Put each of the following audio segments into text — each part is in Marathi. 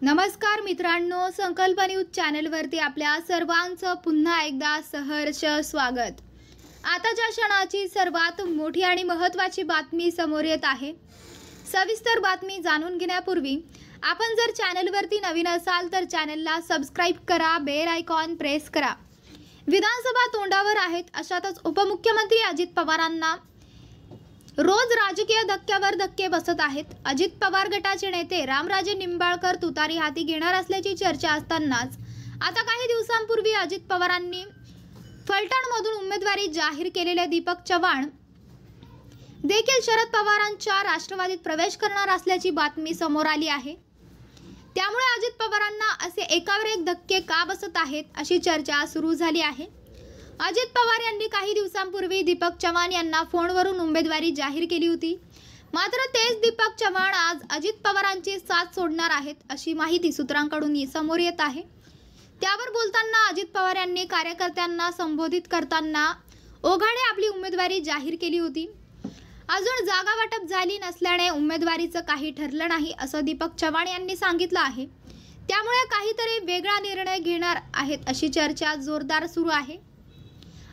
नमस्कार मित्रांनो, संकल्प न्यूज चॅनलवरती आपल्या सर्वांचं पुन्हा एकदा सहर्ष स्वागत। आताच्या क्षणाची सर्वात मोठी आणि महत्त्वाची बातमी समोर येत आहे। सविस्तर बातमी जाणून घेण्यापूर्वी आपण जर चॅनलवरती नवीन असाल तर चॅनलला सबस्क्राइब करा, बेल आयकॉन प्रेस करा। विधानसभा तोंडावर आहेत, अशातच उपमुख्यमंत्री अजित पवारांना रोज राजकीय धक्क्यावर धक्के बसत आहेत। अजित पवार गटाचे नेते रामराजे निंबाळकर तुतारी हाती घेणार असल्याची चर्चा असतानाच आता काही दिवसांपूर्वी अजित पवारांनी फलटणमधून उमेदवारी जाहीर केलेले दीपक चव्हाण देखील शरद पवारांच्या राष्ट्रवादीत प्रवेश करणार असल्याची बातमी समोर आली आहे। त्यामुळे अजित पवारांना असे एकावर एक धक्के का बसत आहेत अशी चर्चा सुरू झाली आहे। अजित पवार यांनी काही दिवसांपूर्वी दीपक चव्हाण यांना फोनवरून उमेदवारी जाहीर केली होती, मात्र तेच दीपक चव्हाण आज अजित पवारांची साथ सोडणार आहेत अशी माहिती सूत्रांकडून समोर येत आहे। त्यावर बोलताना अजित पवार यांनी कार्यकर्त्यांना संबोधित करताना ओघाडे आपली उमेदवारी जाहीर केली होती। अजून जागा वाटप झाली नसल्याने उमेदवारीचं काही ठरलं नाही असं दीपक चव्हाण यांनी सांगितलं आहे। त्यामुळे काहीतरी वेगळा निर्णय घेणार आहेत अशी चर्चा जोरदार सुरू आहे।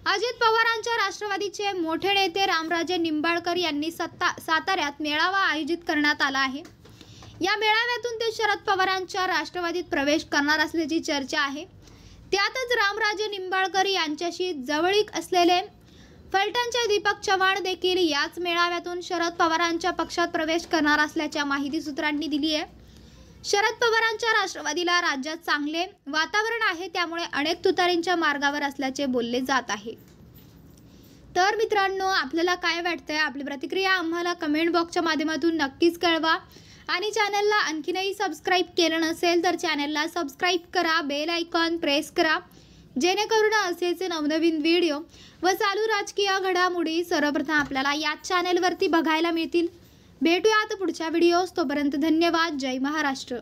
अजित पवारांच्या राष्ट्रवादीचे मोठे नेते रामराजे निंबाळकर यांनी साताऱ्यात मेळावा आयोजित करण्यात आला आहे। या मेळाव्यातून ते शरद पवारांच्या राष्ट्रवादीत प्रवेश करणार असल्याची चर्चा आहे। त्यातच रामराजे निंबाळकर यांच्याशी जवळीक असलेले फलटणचे दीपक चव्हाण देखील याच मेळाव्यातून शरद पवारांच्या पक्षात प्रवेश करणार असल्याच्या माहिती सूत्रांनी दिली आहे। शरद पवारांच्या राष्ट्रवादीला राज्यात चांगले वातावरण आहे, त्यामुळे अनेक तुतारींच्या मार्गावर असल्याचे बोलले जात आहे। तर मित्रांनो, आपल्याला काय वाटतंय? आपली प्रतिक्रिया आम्हाला कमेंट बॉक्सच्या माध्यमातून नक्कीच कळवा आणि चॅनलला आणखीनही सबस्क्राइब केलं नसेल तर चॅनलला सबस्क्राइब करा, बेल आयकॉन प्रेस करा, जेणेकरून असेच नवनवीन व्हिडिओ व चालू राजकीय घडामोडी सर्वप्रथम आपल्याला या चॅनलवरती बघायला मिळतील। भेटूयात पुढच्या व्हिडिओस, तोपर्यंत धन्यवाद। जय महाराष्ट्र।